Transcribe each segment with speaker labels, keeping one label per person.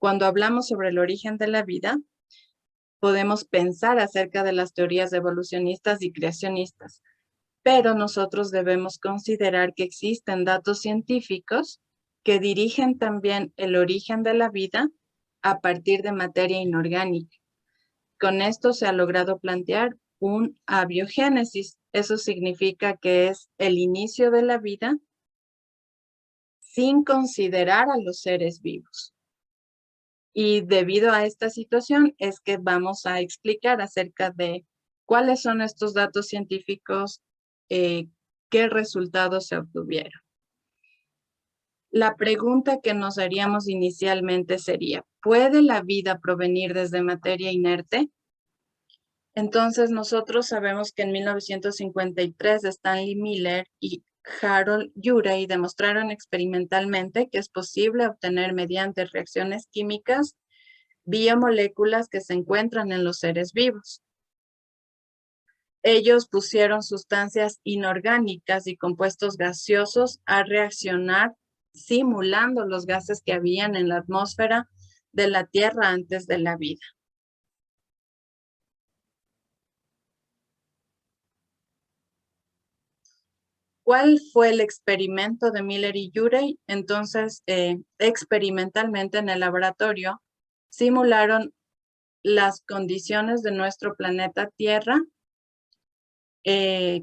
Speaker 1: Cuando hablamos sobre el origen de la vida, podemos pensar acerca de las teorías evolucionistas y creacionistas, pero nosotros debemos considerar que existen datos científicos que dirigen también el origen de la vida a partir de materia inorgánica. Con esto se ha logrado plantear un abiogénesis. Eso significa que es el inicio de la vida sin considerar a los seres vivos. Y debido a esta situación es que vamos a explicar acerca de cuáles son estos datos científicos, qué resultados se obtuvieron. La pregunta que nos haríamos inicialmente sería, ¿puede la vida provenir desde materia inerte? Entonces nosotros sabemos que en 1953 Stanley Miller y Harold Urey demostraron experimentalmente que es posible obtener mediante reacciones químicas biomoléculas que se encuentran en los seres vivos. Ellos pusieron sustancias inorgánicas y compuestos gaseosos a reaccionar simulando los gases que habían en la atmósfera de la Tierra antes de la vida. ¿Cuál fue el experimento de Miller y Urey? Entonces, experimentalmente en el laboratorio, simularon las condiciones de nuestro planeta Tierra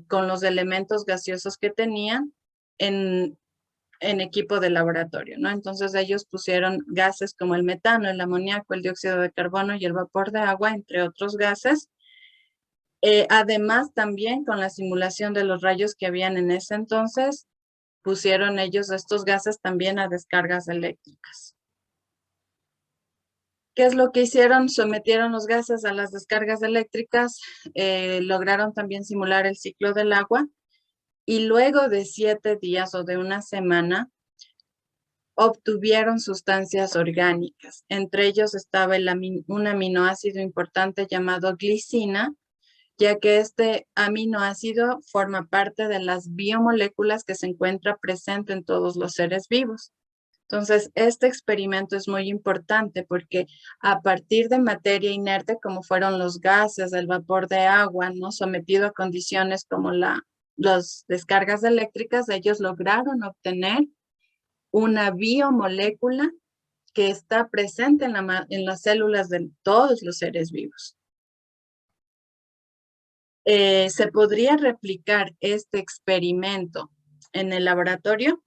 Speaker 1: con los elementos gaseosos que tenían en equipo de laboratorio, ¿no? Entonces ellos pusieron gases como el metano, el amoníaco, el dióxido de carbono y el vapor de agua, entre otros gases. Además, también con la simulación de los rayos que habían en ese entonces, pusieron ellos estos gases también a descargas eléctricas. ¿Qué es lo que hicieron? Sometieron los gases a las descargas eléctricas, lograron también simular el ciclo del agua y luego de 7 días o de una semana obtuvieron sustancias orgánicas. Entre ellos estaba un aminoácido importante llamado glicina, ya que este aminoácido forma parte de las biomoléculas que se encuentra presente en todos los seres vivos. Entonces, este experimento es muy importante porque a partir de materia inerte, como fueron los gases, el vapor de agua, ¿no? Sometido a condiciones como las descargas eléctricas, ellos lograron obtener una biomolécula que está presente en las células de todos los seres vivos. ¿Se podría replicar este experimento en el laboratorio?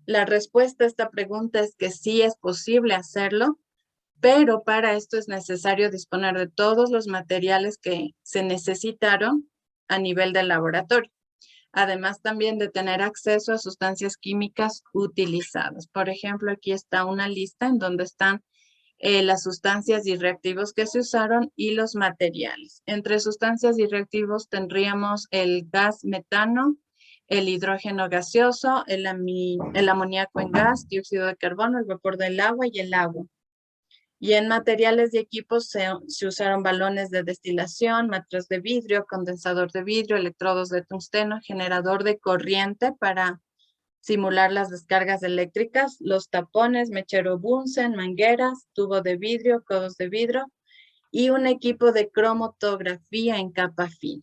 Speaker 1: La respuesta a esta pregunta es que sí es posible hacerlo, pero para esto es necesario disponer de todos los materiales que se necesitaron a nivel del laboratorio. Además también de tener acceso a sustancias químicas utilizadas. Por ejemplo, aquí está una lista en donde están las sustancias y reactivos que se usaron y los materiales. Entre sustancias y reactivos tendríamos el gas metano, el hidrógeno gaseoso, el amoníaco en gas, dióxido de carbono, el vapor del agua y el agua. Y en materiales y equipos se usaron balones de destilación, matras de vidrio, condensador de vidrio, electrodos de tungsteno, generador de corriente para simular las descargas eléctricas, los tapones, mechero Bunsen, mangueras, tubo de vidrio, codos de vidrio y un equipo de cromatografía en capa fina.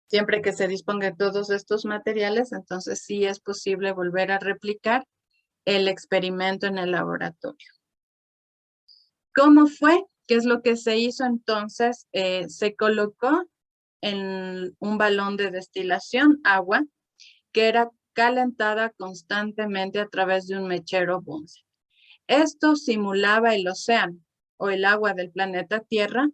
Speaker 1: Siempre que se disponga de todos estos materiales, entonces sí es posible volver a replicar el experimento en el laboratorio. ¿Cómo fue? ¿Qué es lo que se hizo entonces? Se colocó en un balón de destilación agua que era calentada constantemente a través de un mechero Bunsen. Esto simulaba el océano o el agua del planeta Tierra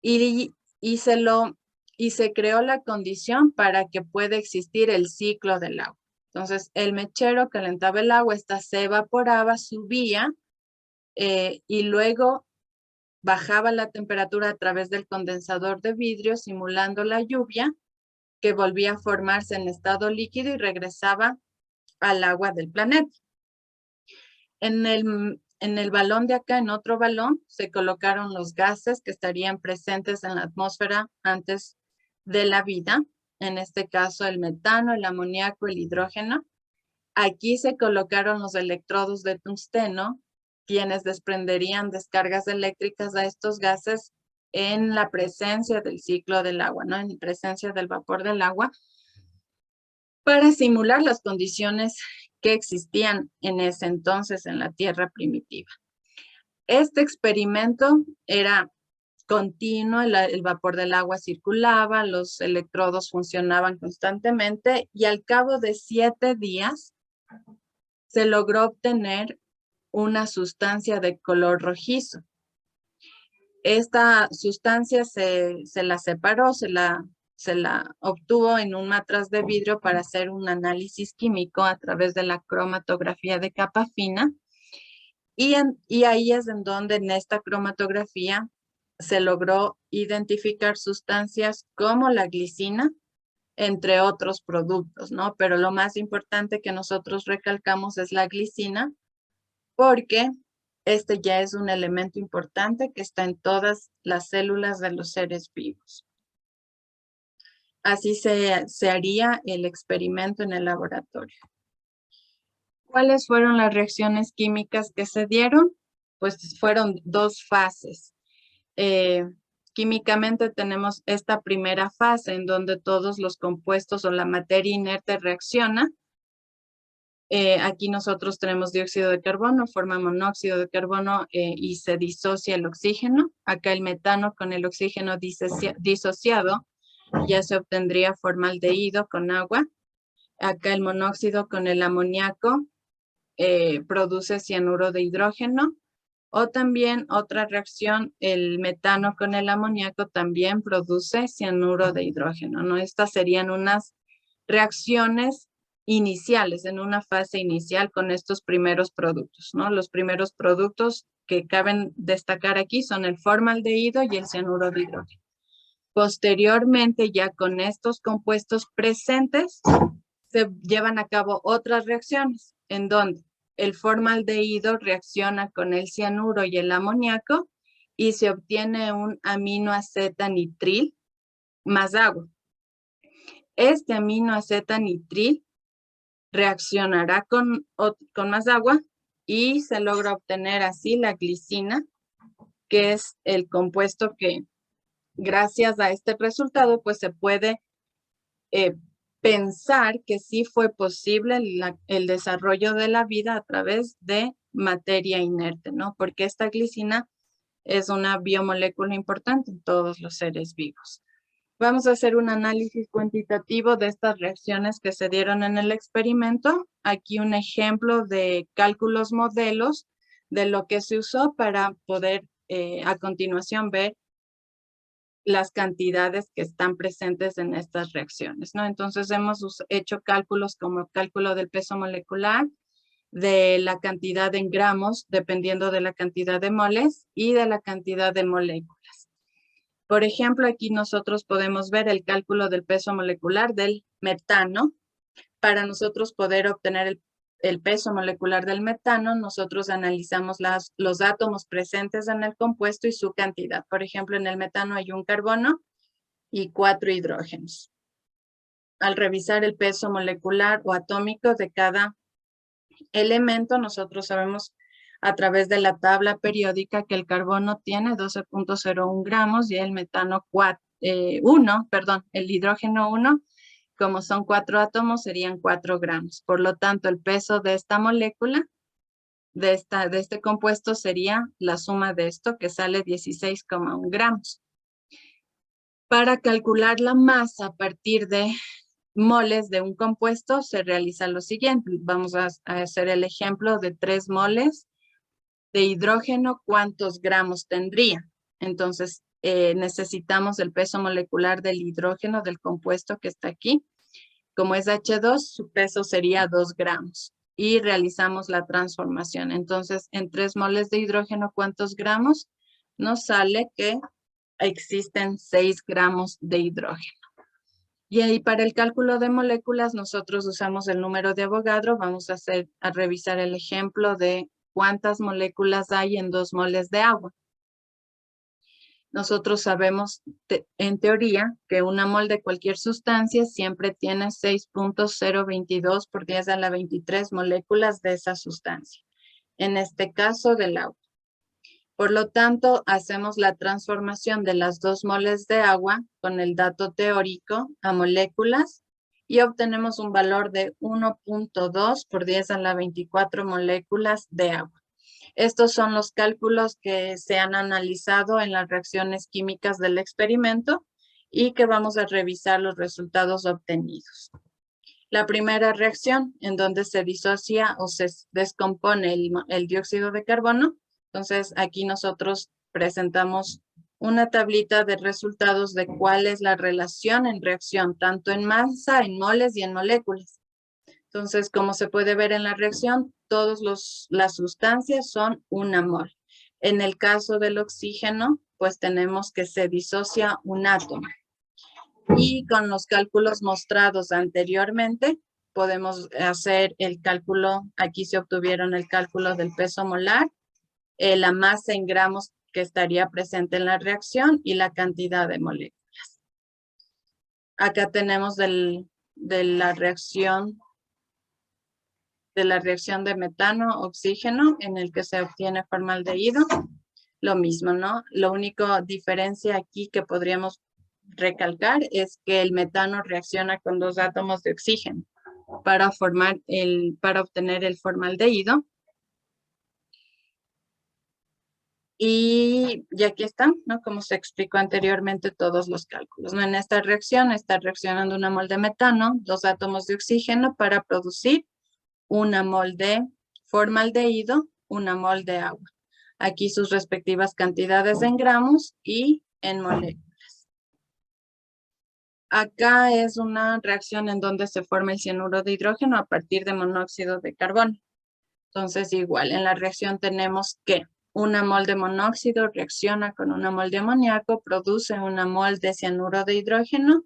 Speaker 1: y se creó la condición para que pueda existir el ciclo del agua. Entonces, el mechero calentaba el agua, esta se evaporaba, subía y luego bajaba la temperatura a través del condensador de vidrio, simulando la lluvia, que volvía a formarse en estado líquido y regresaba al agua del planeta. En el balón de acá, en otro balón, se colocaron los gases que estarían presentes en la atmósfera antes de la vida. En este caso, el metano, el amoníaco, el hidrógeno. Aquí se colocaron los electrodos de tungsteno quienes desprenderían descargas eléctricas a estos gases en la presencia del ciclo del agua, ¿no? En presencia del vapor del agua, para simular las condiciones que existían en ese entonces en la Tierra primitiva. Este experimento era continuo, el vapor del agua circulaba, los electrodos funcionaban constantemente y al cabo de 7 días se logró obtener una sustancia de color rojizo. Esta sustancia se la separó, se la obtuvo en un matraz de vidrio para hacer un análisis químico a través de la cromatografía de capa fina. Y ahí es en donde en esta cromatografía se logró identificar sustancias como la glicina, entre otros productos, ¿no? Pero lo más importante que nosotros recalcamos es la glicina, porque este ya es un elemento importante que está en todas las células de los seres vivos. Así se haría el experimento en el laboratorio. ¿Cuáles fueron las reacciones químicas que se dieron? Pues fueron 2 fases. Químicamente tenemos esta primera fase en donde todos los compuestos o la materia inerte reacciona. Aquí nosotros tenemos dióxido de carbono, forma monóxido de carbono y se disocia el oxígeno. Acá el metano con el oxígeno disociado ya se obtendría formaldehído con agua. Acá el monóxido con el amoníaco produce cianuro de hidrógeno. O también otra reacción, el metano con el amoníaco también produce cianuro de hidrógeno, ¿no? Estas serían unas reacciones iniciales, en una fase inicial con estos primeros productos, ¿no? Los primeros productos que caben destacar aquí son el formaldehído y el cianuro de hidrógeno. Posteriormente, ya con estos compuestos presentes, se llevan a cabo otras reacciones, en donde el formaldehído reacciona con el cianuro y el amoníaco y se obtiene un aminoacetanitril más agua. Este aminoacetanitril reaccionará con más agua y se logra obtener así la glicina, que es el compuesto que gracias a este resultado pues se puede pensar que sí fue posible el desarrollo de la vida a través de materia inerte, ¿no? Porque esta glicina es una biomolécula importante en todos los seres vivos. Vamos a hacer un análisis cuantitativo de estas reacciones que se dieron en el experimento. Aquí un ejemplo de cálculos modelos de lo que se usó para poder a continuación ver las cantidades que están presentes en estas reacciones, ¿no? Entonces hemos hecho cálculos como cálculo del peso molecular, de la cantidad en gramos, dependiendo de la cantidad de moles y de la cantidad de moléculas. Por ejemplo, aquí nosotros podemos ver el cálculo del peso molecular del metano. Para nosotros poder obtener el peso molecular del metano, nosotros analizamos los átomos presentes en el compuesto y su cantidad. Por ejemplo, en el metano hay un carbono y 4 hidrógenos. Al revisar el peso molecular o atómico de cada elemento, nosotros sabemos a través de la tabla periódica que el carbono tiene 12.01 gramos y el metano el hidrógeno 1, como son 4 átomos, serían 4 gramos. Por lo tanto, el peso de esta molécula, de este compuesto, sería la suma de esto, que sale 16,1 gramos. Para calcular la masa a partir de moles de un compuesto, se realiza lo siguiente. Vamos a hacer el ejemplo de 3 moles de hidrógeno, ¿cuántos gramos tendría? Entonces, necesitamos el peso molecular del hidrógeno, del compuesto que está aquí. Como es H2, su peso sería 2 gramos. Y realizamos la transformación. Entonces, en 3 moles de hidrógeno, ¿cuántos gramos? Nos sale que existen 6 gramos de hidrógeno. Y ahí para el cálculo de moléculas, nosotros usamos el número de Avogadro. Vamos a revisar el ejemplo de cuántas moléculas hay en 2 moles de agua. Nosotros sabemos en teoría que una mol de cualquier sustancia siempre tiene 6.022 por 10 a la 23 moléculas de esa sustancia. en este caso del agua. Por lo tanto, hacemos la transformación de las 2 moles de agua con el dato teórico a moléculas y obtenemos un valor de 1.2 por 10 a la 24 moléculas de agua. Estos son los cálculos que se han analizado en las reacciones químicas del experimento y que vamos a revisar los resultados obtenidos. La primera reacción, en donde se disocia o se descompone el dióxido de carbono. Entonces, aquí nosotros presentamos una tablita de resultados de cuál es la relación en reacción, tanto en masa, en moles y en moléculas. Entonces, como se puede ver en la reacción, todas las sustancias son una mol. En el caso del oxígeno, pues tenemos que se disocia un átomo. Y con los cálculos mostrados anteriormente, podemos hacer el cálculo, aquí se obtuvieron el cálculo del peso molar, la masa en gramos que estaría presente en la reacción y la cantidad de moléculas. Acá tenemos de la reacción de metano-oxígeno en el que se obtiene formaldehído. Lo mismo, ¿no? Lo único diferencia aquí que podríamos recalcar es que el metano reacciona con 2 átomos de oxígeno para obtener el formaldehído. Y aquí están, ¿no? Como se explicó anteriormente, todos los cálculos, ¿no? En esta reacción está reaccionando una mol de metano, 2 átomos de oxígeno para producir una mol de formaldehído, una mol de agua. Aquí sus respectivas cantidades en gramos y en moléculas. Acá es una reacción en donde se forma el cianuro de hidrógeno a partir de monóxido de carbono. Entonces, igual, en la reacción tenemos que una mol de monóxido reacciona con una mol de amoníaco, produce una mol de cianuro de hidrógeno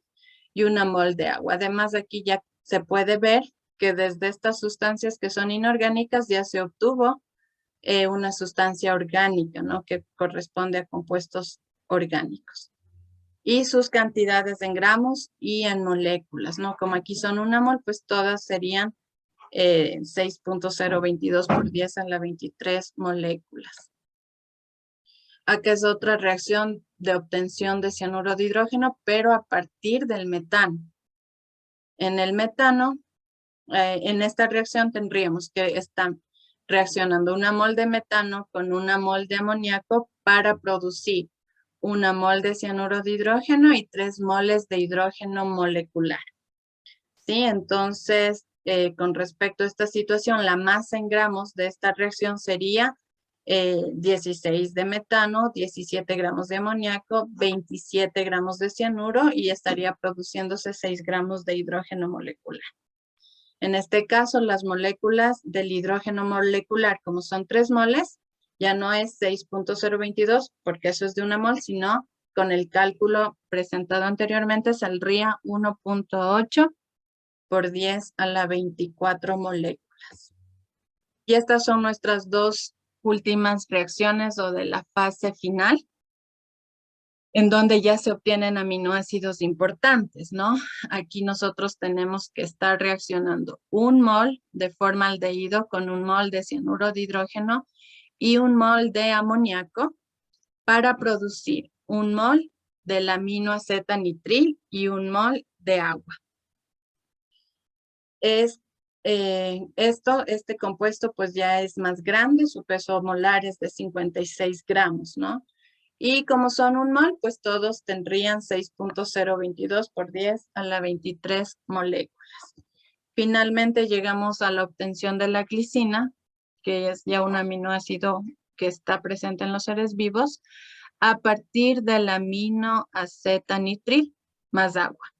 Speaker 1: y una mol de agua. Además, aquí ya se puede ver que desde estas sustancias que son inorgánicas ya se obtuvo una sustancia orgánica, ¿no? Que corresponde a compuestos orgánicos. Y sus cantidades en gramos y en moléculas, ¿no? Como aquí son una mol, pues todas serían 6.022 por 10 a la 23 moléculas. Acá es otra reacción de obtención de cianuro de hidrógeno, pero a partir del metano. En el metano, en esta reacción tendríamos que están reaccionando una mol de metano con una mol de amoníaco para producir una mol de cianuro de hidrógeno y 3 moles de hidrógeno molecular. ¿Sí? Entonces, con respecto a esta situación, la masa en gramos de esta reacción sería 16 de metano, 17 gramos de amoníaco, 27 gramos de cianuro y estaría produciéndose 6 gramos de hidrógeno molecular. En este caso, las moléculas del hidrógeno molecular, como son 3 moles, ya no es 6.022 porque eso es de una mol, sino con el cálculo presentado anteriormente saldría 1.8 por 10 a la 24 moléculas. Y estas son nuestras 2 últimas reacciones o de la fase final, en donde ya se obtienen aminoácidos importantes, ¿no? Aquí nosotros tenemos que estar reaccionando un mol de formaldehído con un mol de cianuro de hidrógeno y un mol de amoníaco para producir un mol del aminoacetanitril y un mol de agua. Este compuesto pues ya es más grande, su peso molar es de 56 gramos, ¿no? Y como son un mol, pues todos tendrían 6.022 por 10 a la 23 moléculas. Finalmente llegamos a la obtención de la glicina, que es ya un aminoácido que está presente en los seres vivos, a partir del aminoacetanitril más agua.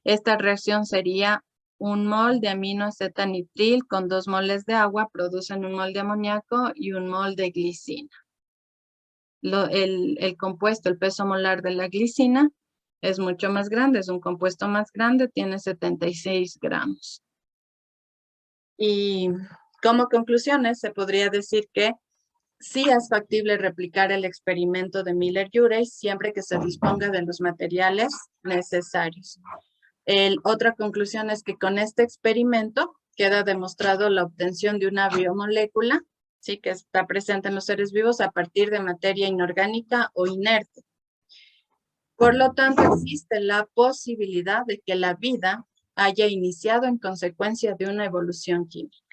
Speaker 1: Esta reacción sería un mol de aminoacetanitril con 2 moles de agua, producen un mol de amoníaco y un mol de glicina. El compuesto, el peso molar de la glicina es mucho más grande, es un compuesto más grande, tiene 76 gramos. Y como conclusiones se podría decir que sí es factible replicar el experimento de Miller-Urey siempre que se disponga de los materiales necesarios. Otra conclusión es que con este experimento queda demostrado la obtención de una biomolécula ¿sí? Que está presente en los seres vivos a partir de materia inorgánica o inerte. Por lo tanto, existe la posibilidad de que la vida haya iniciado en consecuencia de una evolución química.